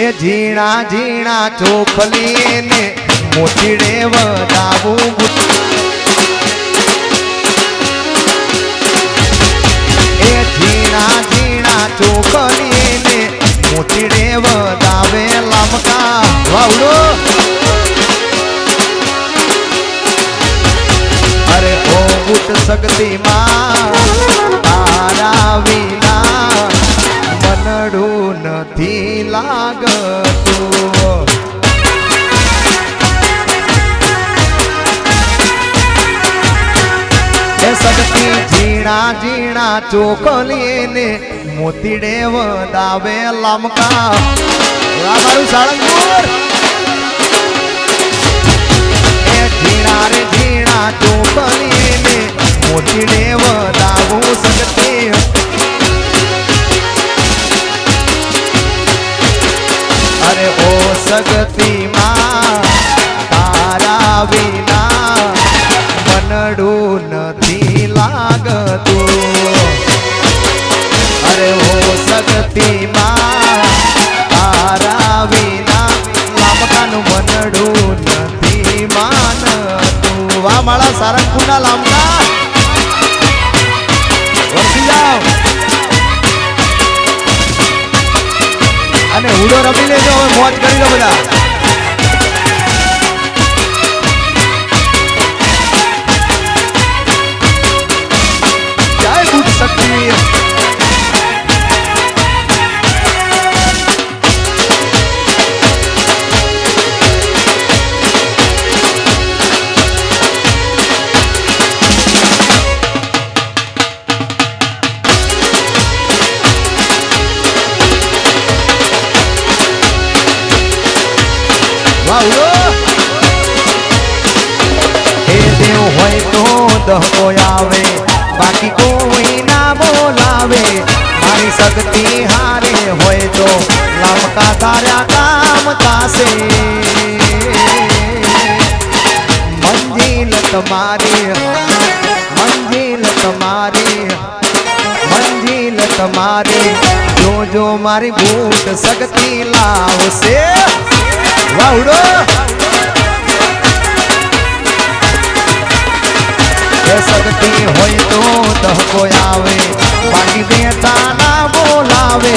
એ ઝીણા ઝીણા ચોખલી ને મોતીડે વધાવું એ ઝીણા ઝીણા ચોખલી ને મોતીડે વધાવે લમકા વાવડો અરે ઓ ઉઠ શક્તિમાં તારા વિના મનડું નથી લાગતું એ શક્તિ ઝીણા ઝીણા ચોખલીને મોતીડે વધાવે લમકા મારું સાળંગપુર એ ઝીણા રે ઝીણા ચોખલીને મોતીડે વધાવું શક્તિ અરે ઓ સગતીમાં તારા વિના મનડું નથી લાગતું અરે ઓ સગતીમાં તારા વિના લામકાનું મનડું નથી માનતું વાહ માળા સારંગપુરના લામકા વરસી જાઓ અને હુડો રમી લેજો હવે મોજ કરી લો બધા જય બુદ્ધ શક્તિ દહકો આવે બાકી કોઈ ના બોલાવે મારી શક્તિ હારે હોય તો લમકા તાર્યા કામ થાશે મંજિલ તમારી મંજિલ તમારી મંજિલ તમારી જો મારી ભૂત શક્તિ લાવશે વાવડો શક્તિ હોય તો દહકો આવે બાકી દેતા ના બોલાવે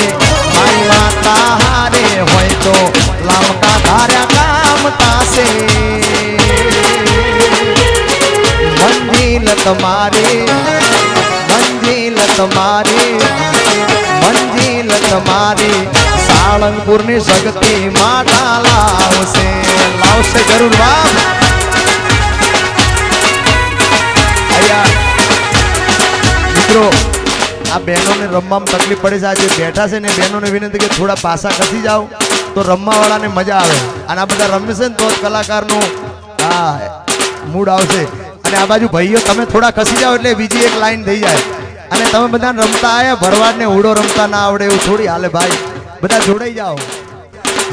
મારી માતા હારે હોય તો લમકા ધાર્યા કામ થાશે મંજિલ તમારી મંજિલ તમારી મંજિલ તમારી સાળંગપુરની શક્તિ માતા લાવશે લાવશે જરૂર બાપ મિત્રો આ બહેનોને રમવામાં તકલીફ પડે છે આજે બેઠા છે ને બહેનોને વિનંતી કે થોડા પાસા ખસી જાઓ તો રમવાવાળાને મજા આવે અને આ બધા રમે છે ને તો કલાકારનું હા મૂડ આવશે અને આ બાજુ ભાઈઓ તમે થોડા ખસી જાઓ એટલે બીજી એક લાઈન થઈ જાય અને તમે બધા રમતા આયા ભરવાડને હુડો રમતા ના આવડે એવું થોડી હાલે ભાઈ બધા જોડાઈ જાઓ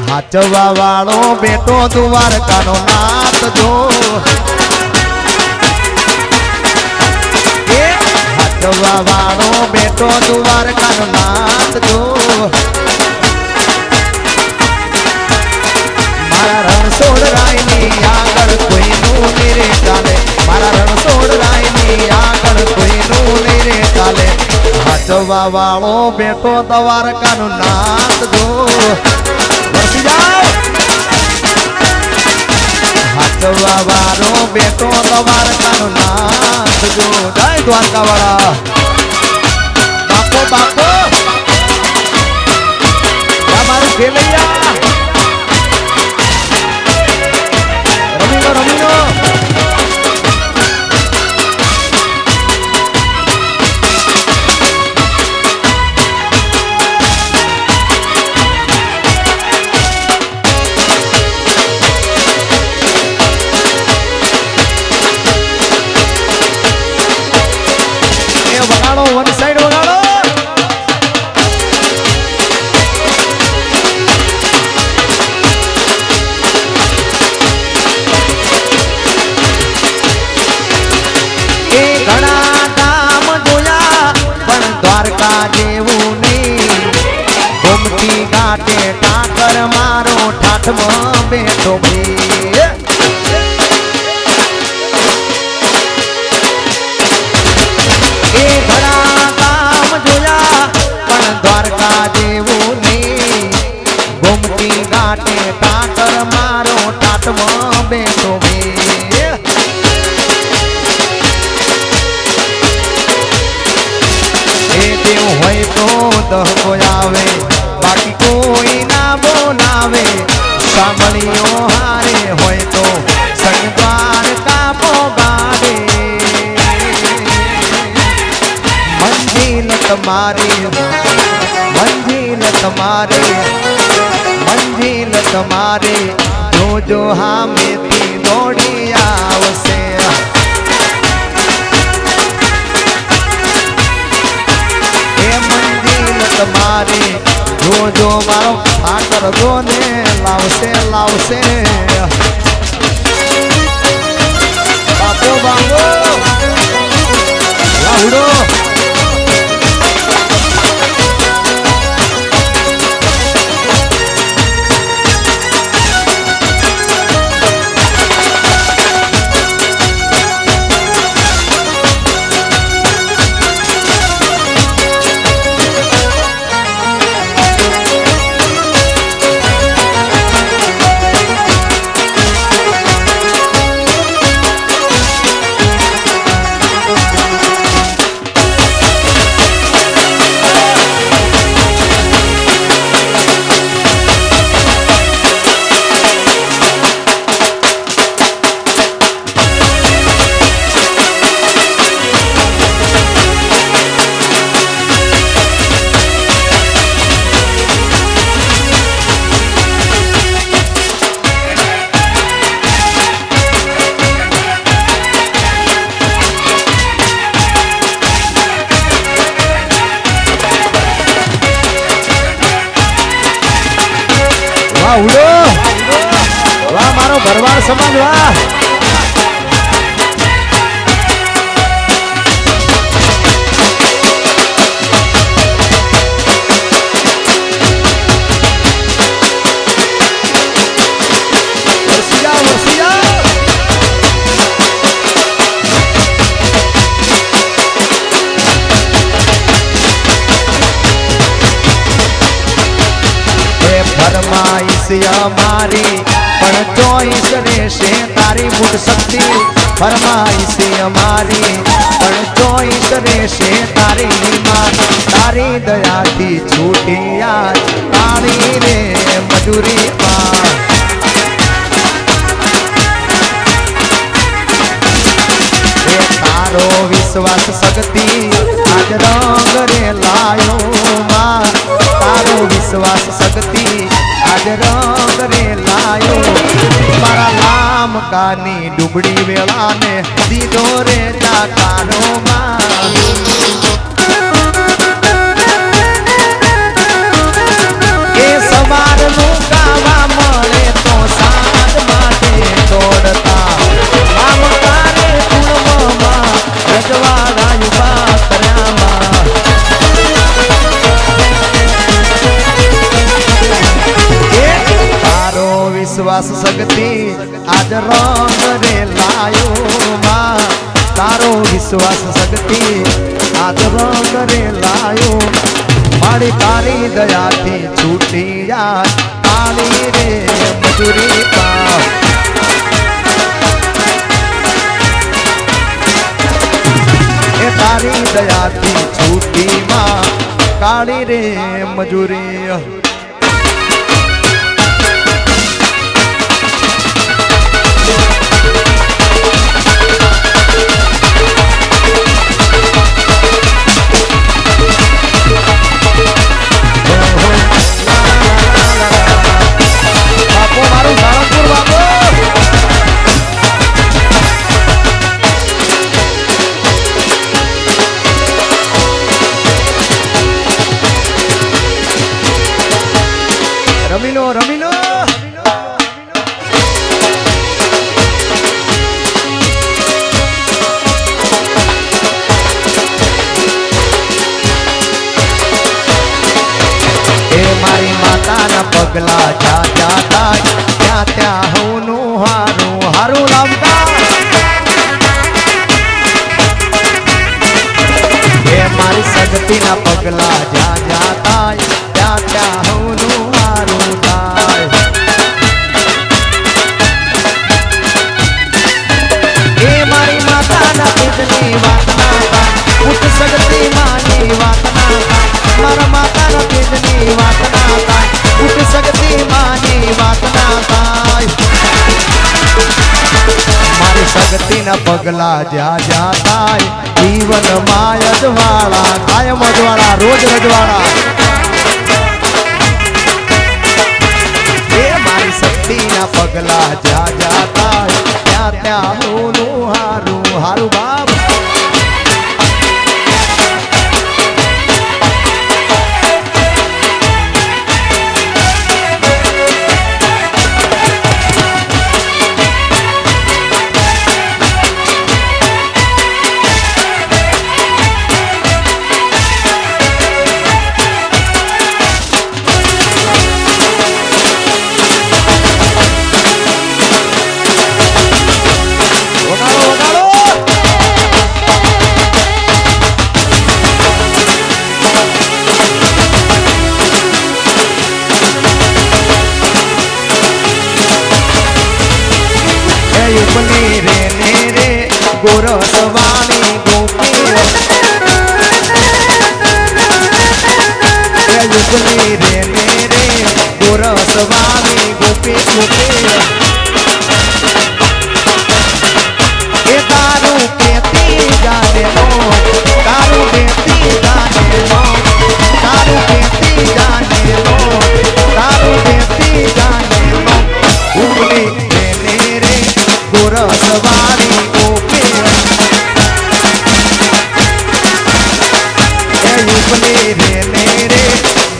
હાચવા વાળો બેટો દ્વારકાનો નાથ જો વાળો બેટો દ્વારકાનો નાથ જો મારા રણછોડ રાયની આગળ કોઈનું નીરે ચાલે મારા રણછોડ રાયની આગળ કોઈનું નીરે ચાલે હાચવા વાળો બેટો દ્વારકાનો નાથ જો વરસી જાઓ હાચવા વાળો બેટો દ્વારકાનો નાથ જો જય દ્વારકા વાળા બાપો બાપો મારું ખેલૈયા રમીનો રમીનો વન સાઈડ વગાડો ટાટમાં બેઠો ભાઈ એ ઘણા કામ જોયા પણ દ્વારકા જેવું નહીં ગોમતી ઘાટે ટાકર મારો ટાટમાં બેઠો ભાઈ એ દેવ હોય તો દહકો આવે બાકી કોઈ ના બોલાવે સાંભળીઓ હારે હોય તો સંગ દ્વારકા પોગાડે મંજિલ તમારે જોજો હામેથી દોડી આવશે એ મંજિલ તમારે જોજો મારો ઠાકર જોને લાવશે બાપો લાવડો ઉડો વાહ મારો ભરવાડ સમાજ વાહ અમારી પણ ચોઈસ રહેશે તારી મૂળ શક્તિ ફરમાઈશ અમારી પણ ચોઈસ રહેશે તારી નિમાન તારી દયાથી છૂટી આજ તાળી રે મજૂરી તારો વિશ્વાસ શક્તિ આજ રંગ રે લાયો માં તારો વિશ્વાસ શક્તિ આજ રંગ રે લાયો મારા લામ કાની ડુબડી વેળાને દીધો રે જાકારો માં એ સવારનું ગાવા મળે તો સાંજ માટે દોડતા લામ કાને કુળમાં રજવાડા યુવા કર્યામાં વિશ્વાસ શક્તિ આજ રંગ રે લાયો માં તારો વિશ્વાસ શક્તિ આજ રંગ રે લાયો મારી તારી દયાથી છૂટી આજ તાળી રે મજૂરી એ તારી દયાથી છૂટી માં કાળી રે મજૂરી રમી લો એ મારી માતાના પગ પગલા જ્યાં જ્યાં થાય ત્યાં ત્યાં હોનું હારું હારું લાવતા એ મારી સગતીના પગલા જ્યાં જ્યાં થાય ત્યાં ત્યાં હોનું હારું થાય એ મારી માતાના પેટની વાત ના થાય ઉઠ સગતી માની વાત ના થાય મારા માતાના પેટની વાત ના થાય ઉઠ સગતી માની વાત ના થાય મારી સગતીના પગલા જ્યાં જ્યાં થાય જીવન માં અજવાળા કાયમ અજવાળા રોજ રજવાળા એ મારી શક્તિના પગલા જ્યાં જ્યાં થાય ત્યાં ત્યાં હોનું હારું હારું બાપ યુગની રે ને રે ગોરસવાની ગોપી યુગની રે ને રે ગોરસવાની ગોપી ગોપી એ તારું કેતી જાને નો તારું કેતી જાને નો તારું કેતી જાને નો તારું કેતી જાને નો યુગની ગોરસવાણી ગોપી એ યુગની રે ને રે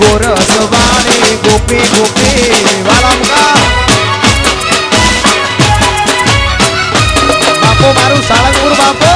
ગોરસવાણી ગોપી ગોપી વાલા મુકા બાપો મારું સાળંગપુર બાપો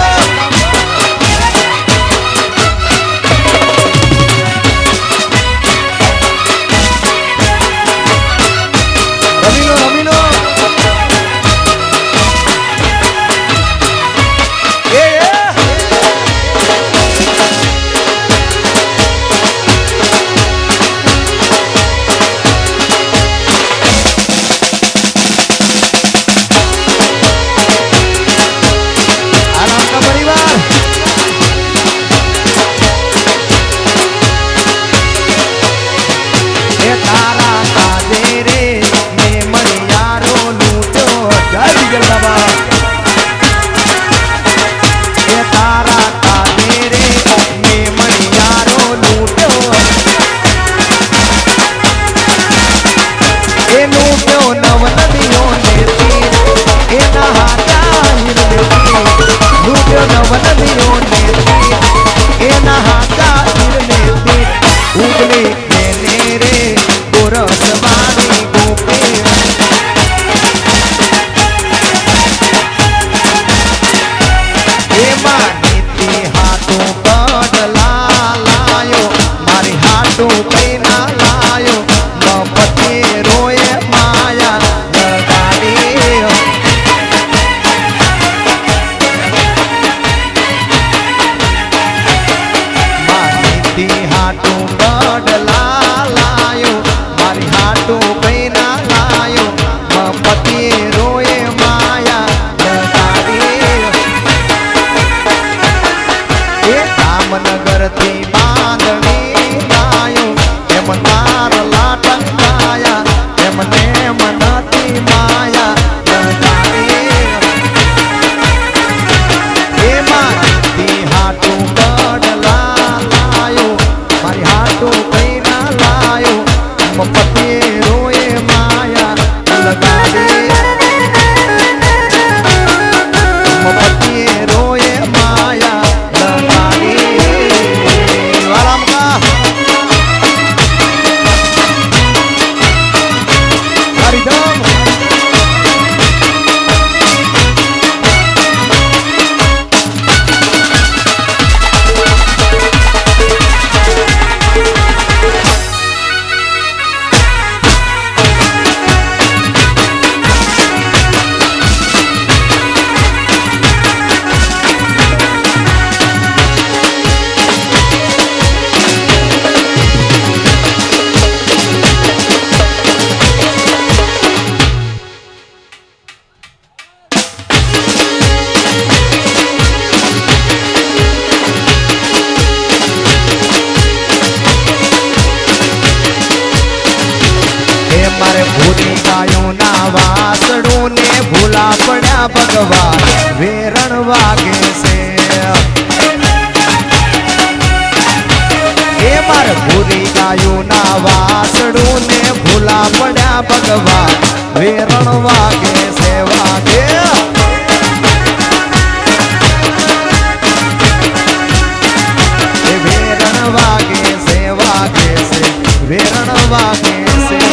મારે ભૂરી ગાયો ના વાસડું ને ભૂલા પડ્યા ભગવાન વેરણ વાગે છે એ મારે ભૂરી ગાયો ના વાસડું ને ભૂલા પડ્યા ભગવાન વેરણ વાગે છે વાગે વેરણ વાગે છે વાગે છે વેરણ વાગે છે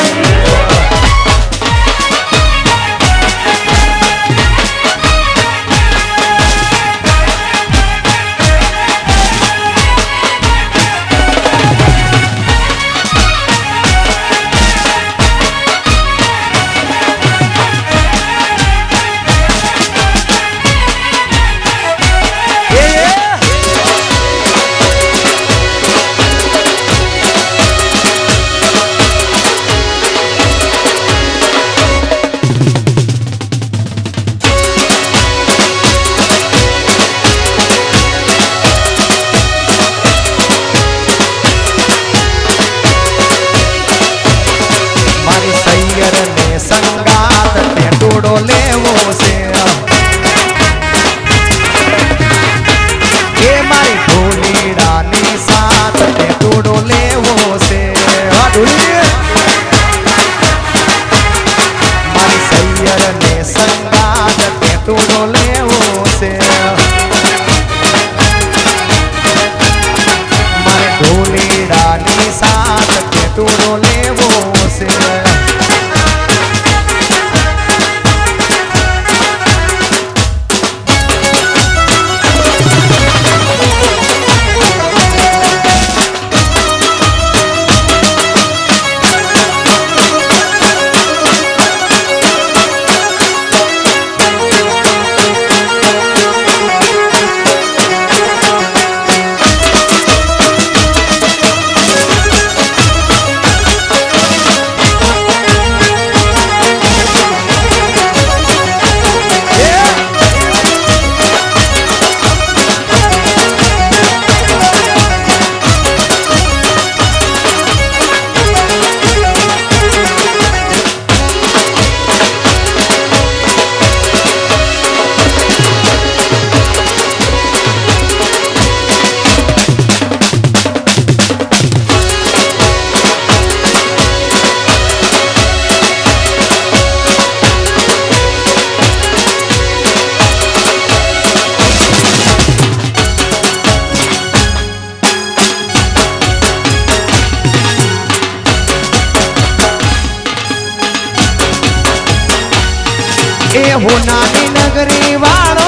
એ હોનાની નગરી વાળો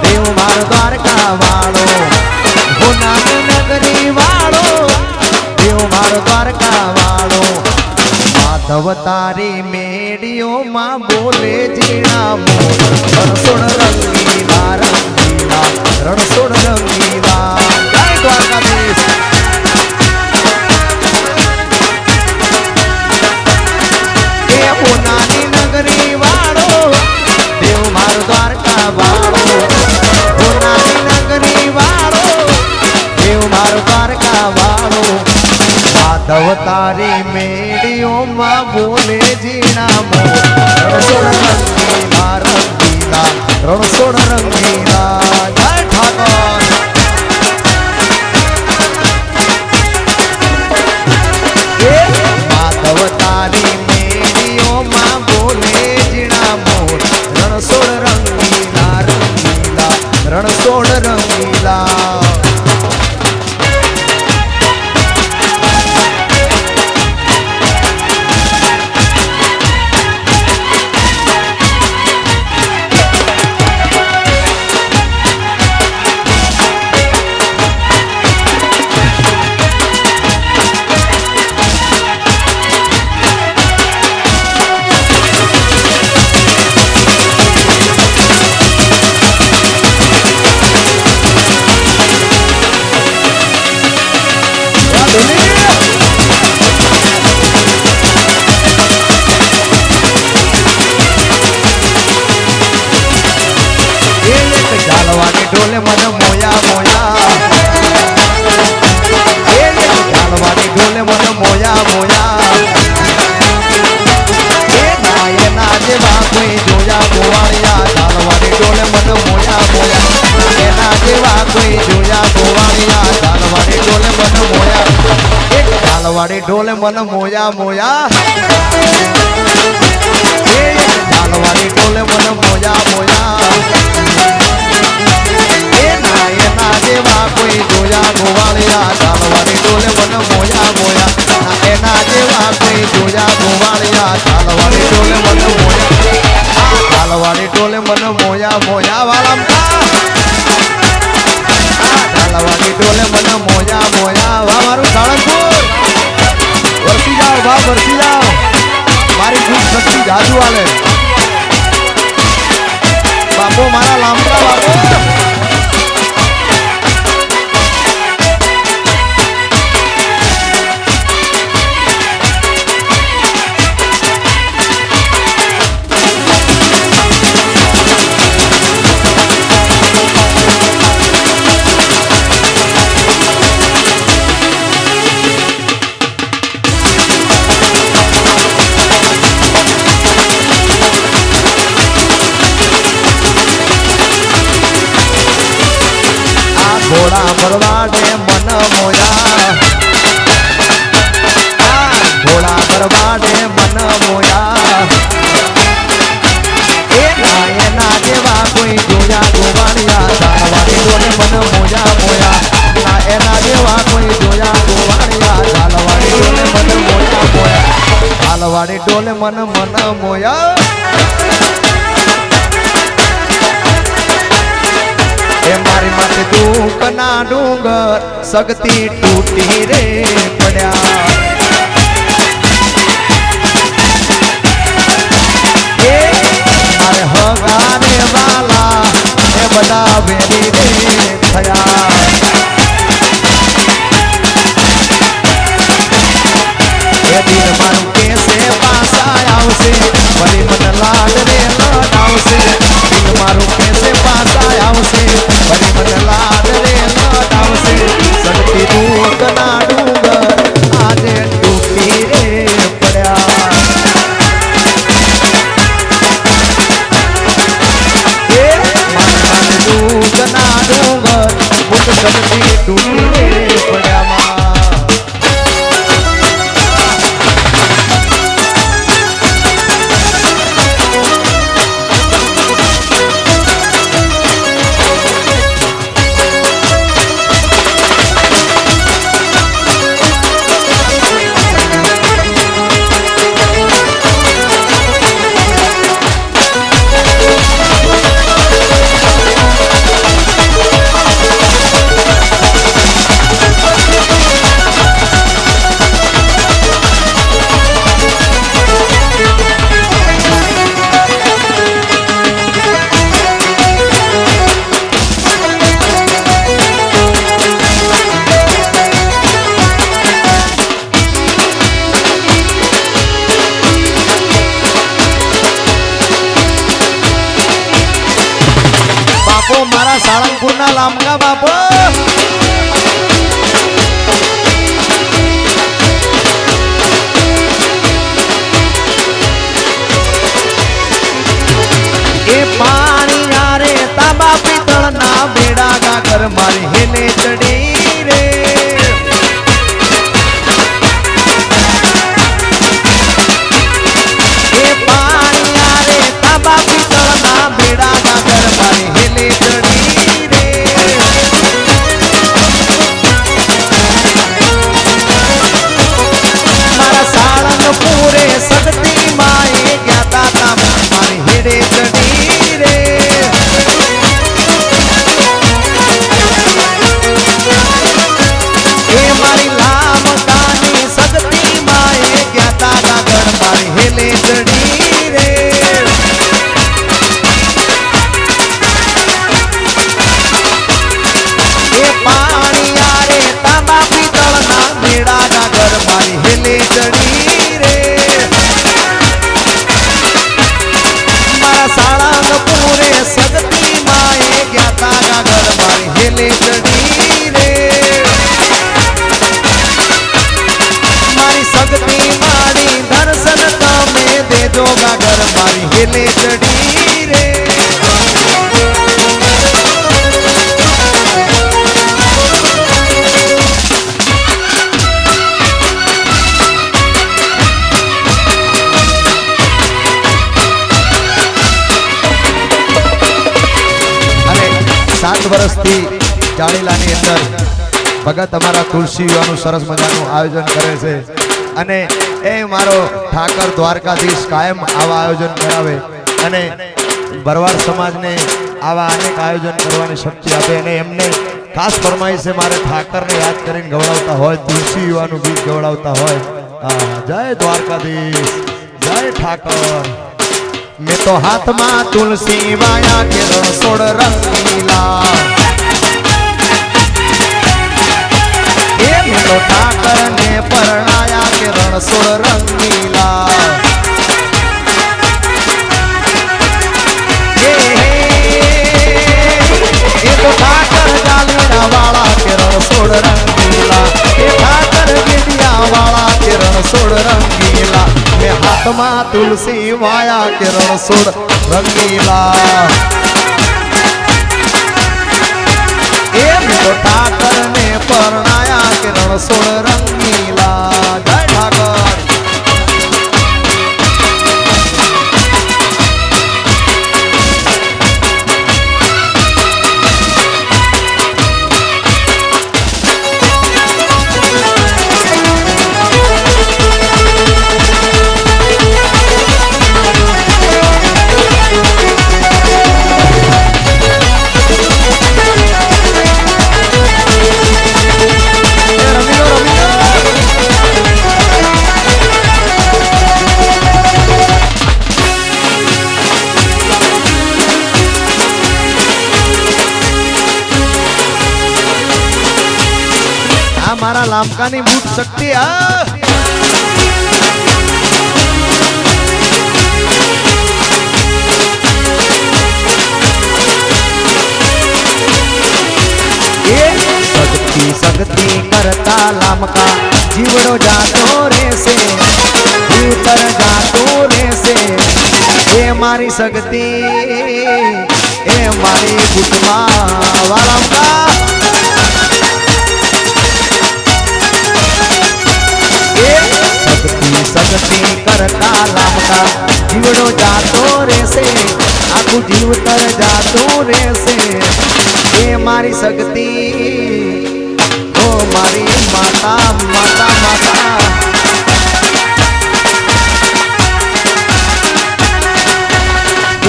દેવ માર દ્વારકા વાળો હોનાની નગરી વાળો દેવ માર દ્વારકા વાળો માધવ તારી મેડીઓમાં બોલે જીણા મોર રણછોડ રંગીલા રંગીલા રણછોડ રંગીલા જય દ્વારકાધીશ એ હોનાની નગરી વાળો દેવ માર દ્વારકા વાળો હોનાની નગરી વાળો દેવ માર દ્વારકા વાળો માધવ તારી મેડીઓમાં બોલે જીણા મોર રણછોડ રંગીલા રંગીલા રણછોડ રંગીલા જય ઠાકોર માધવ તારી મેડીઓમાં બોલે જીણા મોર રણછોડ રંગીલા રંગીલા રણછોડ રંગીલા ઢોલે મન મોયા મોયા ઢાલવાની ઢોલે મન મોયા મોયા જેવા કોઈ જોયા ગોવાળિયા ઝાલવાડી ઢોલે મન મોયા એક ઝાલવાડી ઢોલે મન મોયા મોયા ઝાલવાડી ઢોલે મન મોયા મોયા એના જેવા કોઈ જોયા ગોવાળિયા ઝાલવાડી ઢોલે મન મોયા મોયા એના જેવા કોઈ જોયા ગોવાળિયા ઝાલવાડી ઢોલે મન મોયા ઝાલવાડી ઢોલે મન મોયા મોયા વાળમ ઝાલવાડી ઢોલે મન મોયા મોયા વાહ મારું સાળંગપુર વરસી જાઓ વાહ વરસી જાઓ મારી ખૂબ શક્તિ જાદુ આલે બાપો મારા લાંબડા બાપો ઘોડા બરવાડે મન મોયા ઘોડા બરવાડે મન મોયા એના જેવા કોઈ જોયા ગોવાળિયા ઝાલવાડી ઢોલે મન મોયા મોયા એના જેવા કોઈ જોયા ગોવાળિયા ઝાલવાડી ઢોલે મન મોયા મોયા ઝાલવાડી ઢોલે મન મોયા મારી માથે દુઃખ ના ડુંગર શક્તિ તૂટી રે પડ્યા મારે હગારે વાલા એ બધા વેરી રે થયા એ દિન મારું કેસે પાસા આવશે ફરી મને લાડ રે લડાવશે દિન મારું કેસે પાસા આવશે ફરી મને લાડ રે લડાવશે સડતી દૂધ ના ડુંગર આજે તૂટી રે પડ્યા દૂધ ના ડુંગર બુટ સડતી તૂટી રે પડ્યા મારા સાળંગપુરના લામકા બાપો એ પાણી યારે તાંબા પિત્તળ ના બેડા ગાગર મારી હેલે ચડી રે એ પાણી યારે તાંબા પિત્તળ ના બેડા ગાગર મારી હેલે પૂરે શક્તિ માએ જ્ઞાતા તા મારી હેરે ચડી રે એ મારી લામકાની શક્તિ માએ જ્ઞાતા તા ગણ મારી હેલે ચડી રે એ પાણી આરે તાંબા પિત્તળ ના મેળા ના ઘર મારી હેલે ચડી પૂરે શક્તિ માએ જ્ઞાતા ગાગર મારી હેલે ચડી રે મારી શક્તિ મારી દર્શન તમે દેજો ગાગર મારી હેલે ચડી રે વર્ષથી જાળીલાની અંદર ભગત અમારા તુલસી યુવાનું સરસ મજાનું આયોજન કરે છે અને એ મારો ઠાકર દ્વારકાધીશ કાયમ આવા આયોજન કરાવે અને ભરવાડ સમાજને આવા અનેક આયોજન કરવાની શક્તિ આપે અને એમને ખાસ ફરમાઈશ છે મારે ઠાકરને યાદ કરીને ગવડાવતા હોય તુલસી યુવાનું ગીત ગવડાવતા હોય જય દ્વારકાધીશ જય ઠાકર मैं तो हाथ में तुलसी वाया के रसोड़ रंगीला मैं तो ठाकर ने परणाया के रसोड़ रंगीला ये तो ठाकर जालीना वाला के रसोड़ रंगीला ये ठाकर गिदिया वाला के रसोड़ रंगीला मैं हाथ में तुलसी वाया के रसोड़ रंगीला ए मैं तो ठाकर ने परणाया के रसोड़ रंगीला जय ठाकर मारा लामकानी बूट सकती सकती सकती करता लामका जीवड़ो जातो रे से जीवतर जातो रे से ए मारी सकती ए मारी बुटमा वाला सकती करता लामका जीवड़ो जातो रे से आखू जीवतर जातो रे से ए मारी सकती ओ मारी माता माता माता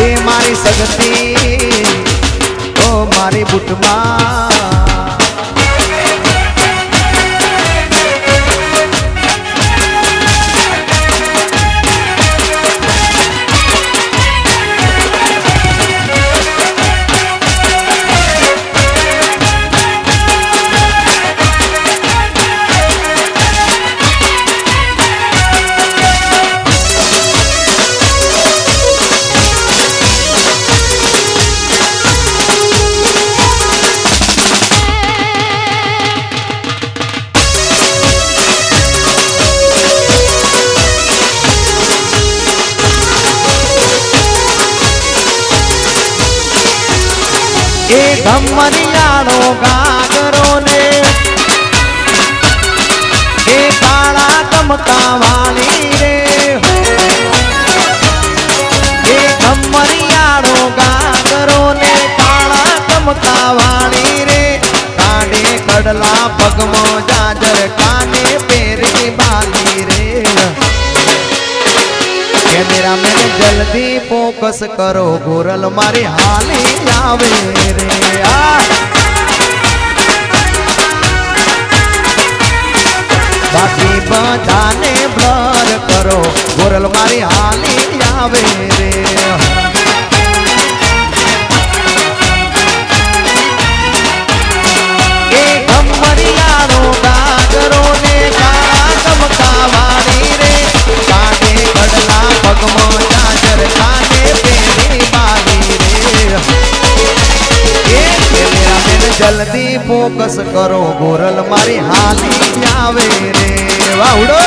ए मारी सकती ओ मारी बुटमा धमनियाड़ो गागरो ने ए काला कमका वाली रे ए धमनियाड़ो गागरो ने काला कमका वाली रे काने कड़ला पगमो जाजर काने पेरी बाली रे मेरा मैंने जल्दी फोकस करो गोरल मारी हाली आवे रे बाकी बजाने ब्लर करो गोरल मारी हाली आवे रे एक मरियाड़ो गागरो ने काला चमका वाली रे काने कड़ला पगमो जाजर काने पेरी बाली रे मेरा मैंने जल्दी फोकस करो गोरल मारी हाली आवे रे वाउडो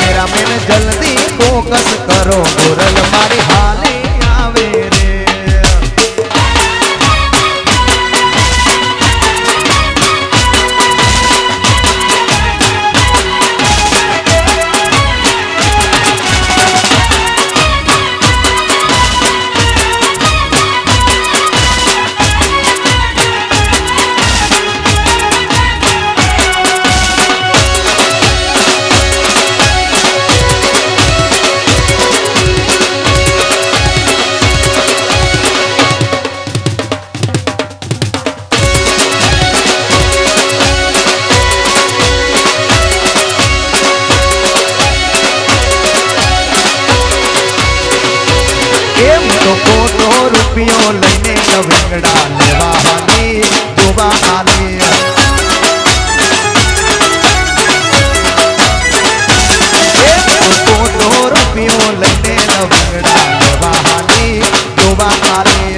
मेरा मैंने जल्दी फोकस करो गोरल मारी हाली आवे रे રૂપિયો લઈને લવિંગડા લેવા હાલી જોવા હાલી રૂપિયો લઈને લવિંગડા લેવા હાલી જોવા હાલી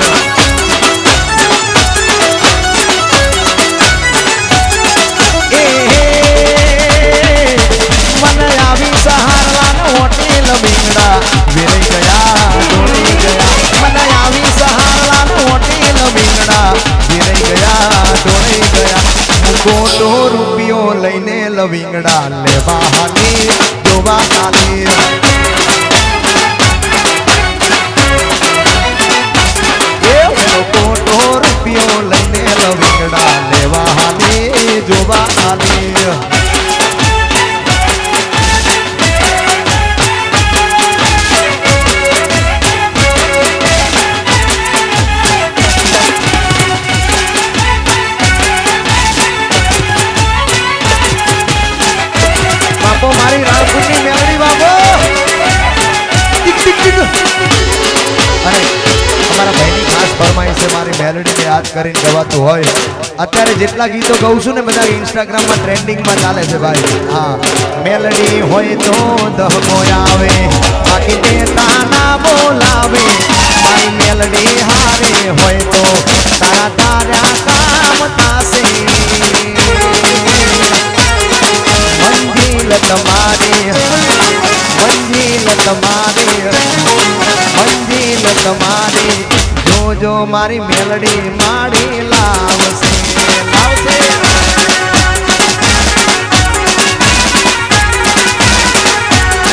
મને આવી સહારલા હોટેલ લવિંગડા વેરાઈ ગયા દોડી ગયા મને આવી સહારલા હોટેલ લવિંગડા વેરાઈ ગયા દોડી ગયા ખોટો રૂપિયો લઈને લવિંગડા લેવા હાલી જોવા હાલી ખોટો રૂપિયો લઈને લવિંગડા લેવા હાલી જોવા હાલી મારી રામપુરની મેલડી બાબો અને અમારા ભાઈની ખાસ ફરમાઈશ છે મારી મેલડીને યાદ કરીને ગવાતું હોય અત્યારે જેટલા ગીતો ગાઉં છું ને બધા ઇન્સ્ટાગ્રામમાં ટ્રેન્ડિંગમાં ચાલે છે ભાઈ હા મેલડી હોય તો દહકો આવે બાકી તે તાના બોલાવે મારી મેલડી હારે હોય તો તારા તારા કામ થાશે મંજિલ તમારી જોજો મારી મેલડી માડી લાવશે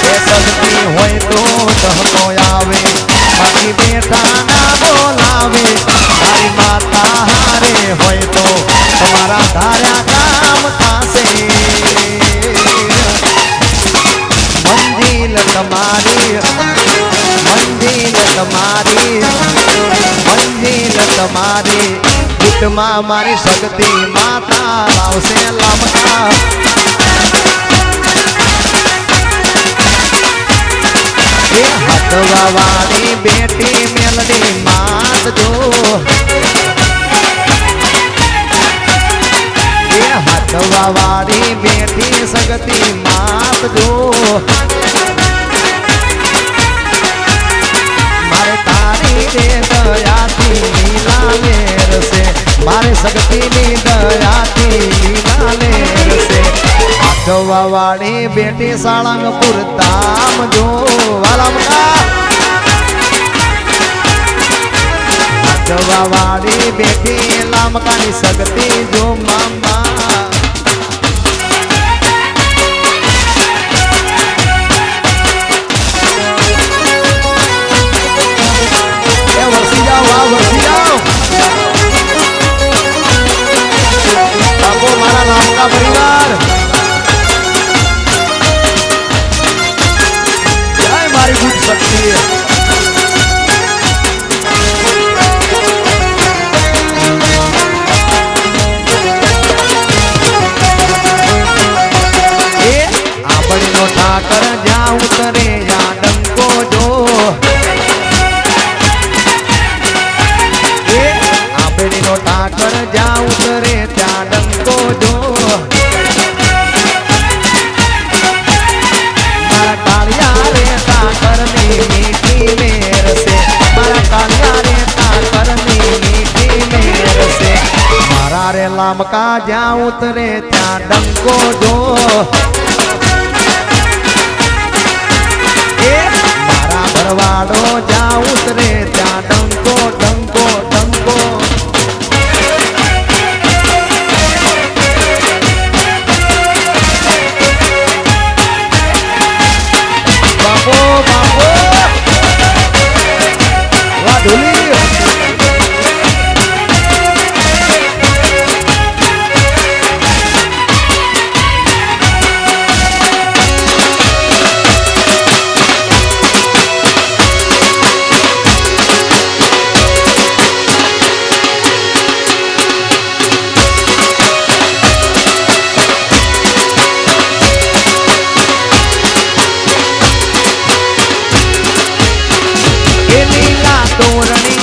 એ સદતી હોય તો દહકો આવે બાકી બેટા ના બોલાવે મારી માતા હારે હોય તો તમારા ધાર્યા કામ થાશે મંજિલ તમારી ભૂતમાં મારી શક્તિ માતા લાવશે લામકા એ હાથવા વાળી બેટી મેલડી માત જો એ હાથવા વાળી બેટી શક્તિ માત જો તારી રે દયાથી લીલા લેરસે મારે શક્તિની દયાથી લીલા લેરસે હાથવા વાળી બેટી સાળંગપુર ધામ જો વાલામકા હાથવા વાળી બેટી લામકાની શક્તિ જો મામા પરિવાર જય મારી ગુજ શક્તિ એ આપણીનો ઠાકર જ્યાં ઉતરે યા ડંકો જો એ આપણીનો ઠાકર જ્યાં ઉતરે ત્યાં ડંકો જો मीठी मेरसे मारा कालिया रे ताकरनी मीठी मेरसे मारा रे लामका ज्યાં उतरे ત્યાં ડંકો જો એ મારા ભરવાડો જ્યાં ઉતરે ત્યાં ડંકો ડંકો ડંકો બાપો બાપો તોરણી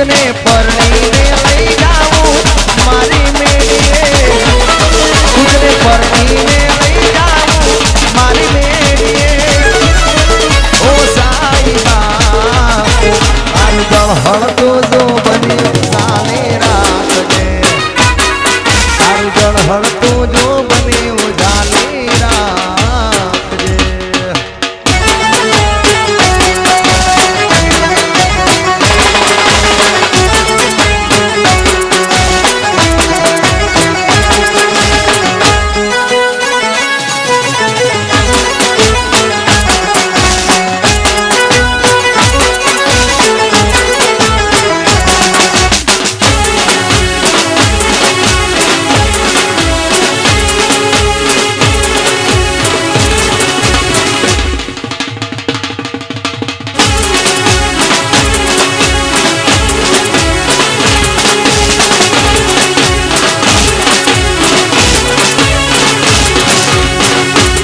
तुझने परणी में लई जाऊं मारी मेड़िए तुझने परणी में लई जाऊं मारी मेड़िए ओ साईबा आलगढ़ हड़तो जो बनी साले रात दे आलगढ़ हड़तो जो बनी उजाले रात दे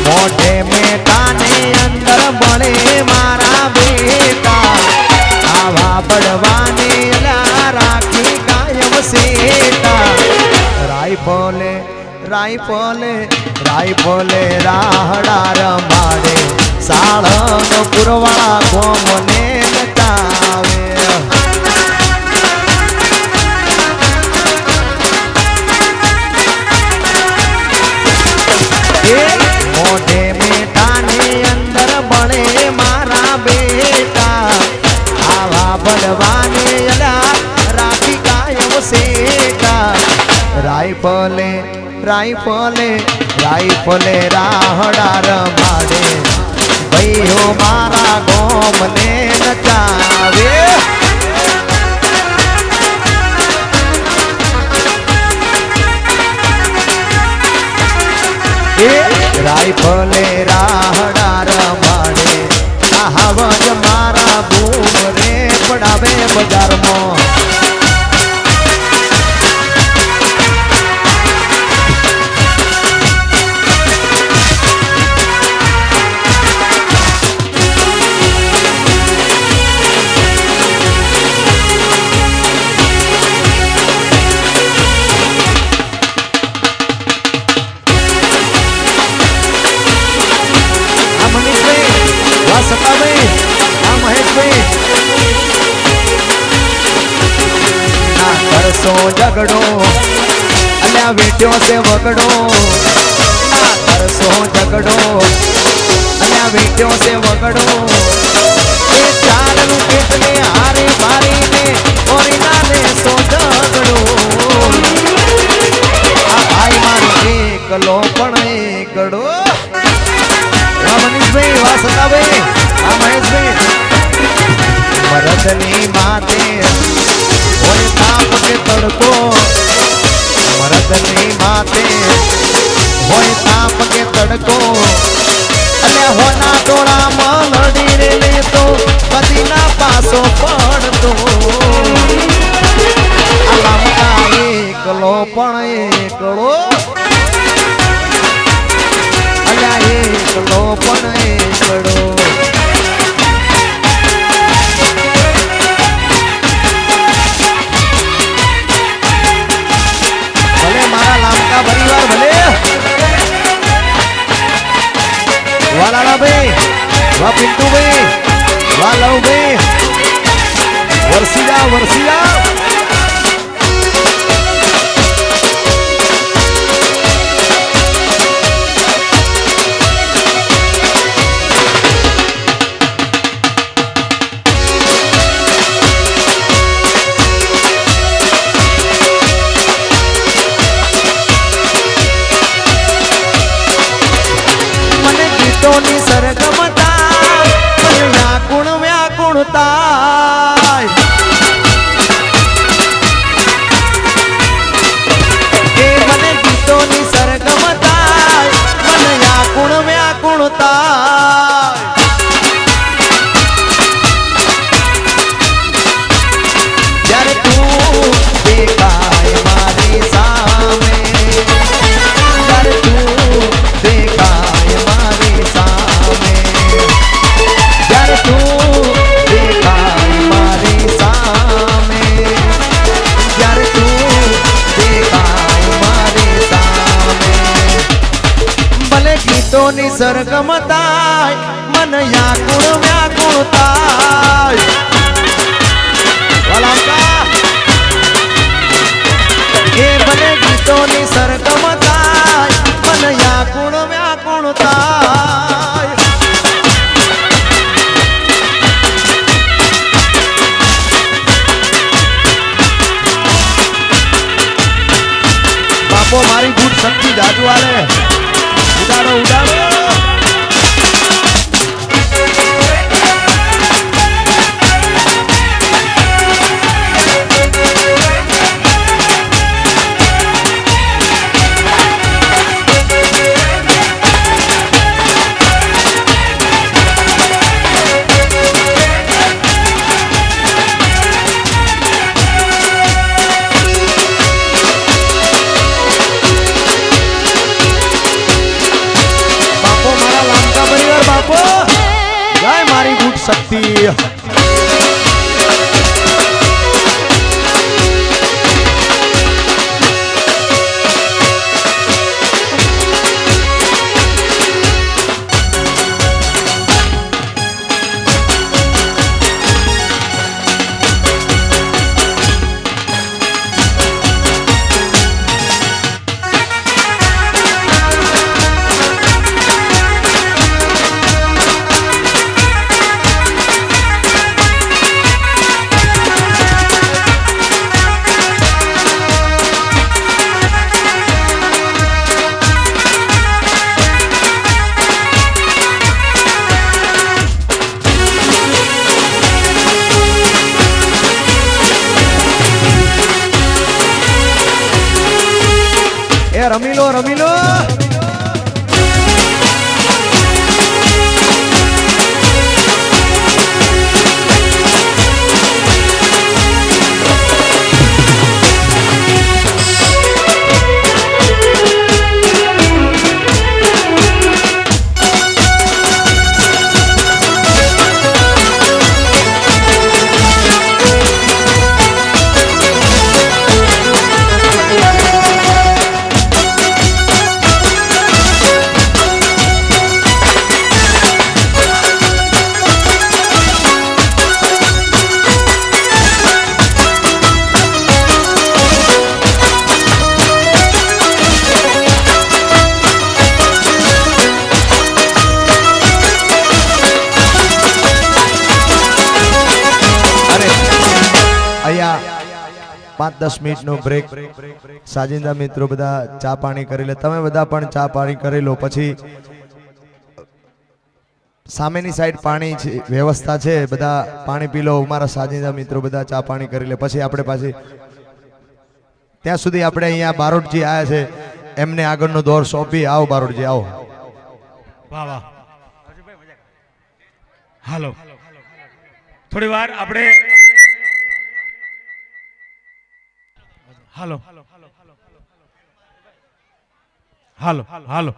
मोटे में काने अंदर बड़े मारा बेटा आवा बड़वाने ला राखी कायम सेटा राइफले राइफले राइफले राहड़ा रमाड़े साळंग पुरवाड़ा गोमने नचावे मोटे में ताने अंदर बड़े मारा बेटा आवा बड़वाने अला राखी कायम सेटा राइफले राइफले राइफले राहड़ा रमाड़े भैयो मारा गोमने नचावे राइफले राहड़ा रमाड़े कहावत मारा बूम रे पड़ावे बाजार में सता भाई महेश भाई ना करसो झगड़ो अल्या बेटियों से वगड़ो ना करसो झगड़ो अल्या बेटियों से वगड़ो ये चाल नु कितने हारे बारी ने और इनाने सो झगड़ो आ भाई मारे एकलो पण एकड़ो मनीष भाई वाह सता भाई महेश भाई मरदनी माते होय ताप के तड़को मरदनी माते होय ताप के तड़को अले होना तोड़ा मलड़ी रे ले तो कदी ना पासो पड़तो आलम का एकलो पण एकलो अल्या एकलो पण एकड़ो परिवार भले वाला भाई वाह पिंटू भाई वाह लव भाई वर्षिया वर्षिया सरगमता व्याकुण व्याकुणता मन गीतों नी सरगमता मन व्याकुण व्याकुणता यार तू देखाय मारी सामे यार तू देखाय मारी सामे यार तू देखा ગીતોની સરગમ થાય મન વ્યાકુળ વ્યાકુળ થાય એ મને ગીતોની સરગમ થાય મન વ્યાકુળ વ્યાકુળ થાય બાપો મારી ભૂત શક્તિ જાદુ આલે ઉડાડો ઉડાડો શક્તિ રમી લો રમી લો पांच 10 मिनिट नो ब्रेक साजिंदा मित्रों बधा चा पाणी करी ले तमे बधा पण चा पाणी करी लो पछी सामेनी साइड पाणी व्यवस्था छे बधा पाणी पी लो मारा साजिंदा मित्रों बधा चा पाणी करी ले पछी आपणे पाछी त्यां सुधी आपणे अहींया बारोटजी आया छे एमने આગળનો દોર સોંપી आओ बारोटजी आओ वाह वाह हालो थोड़ी वार आपणे हालो हालो हालो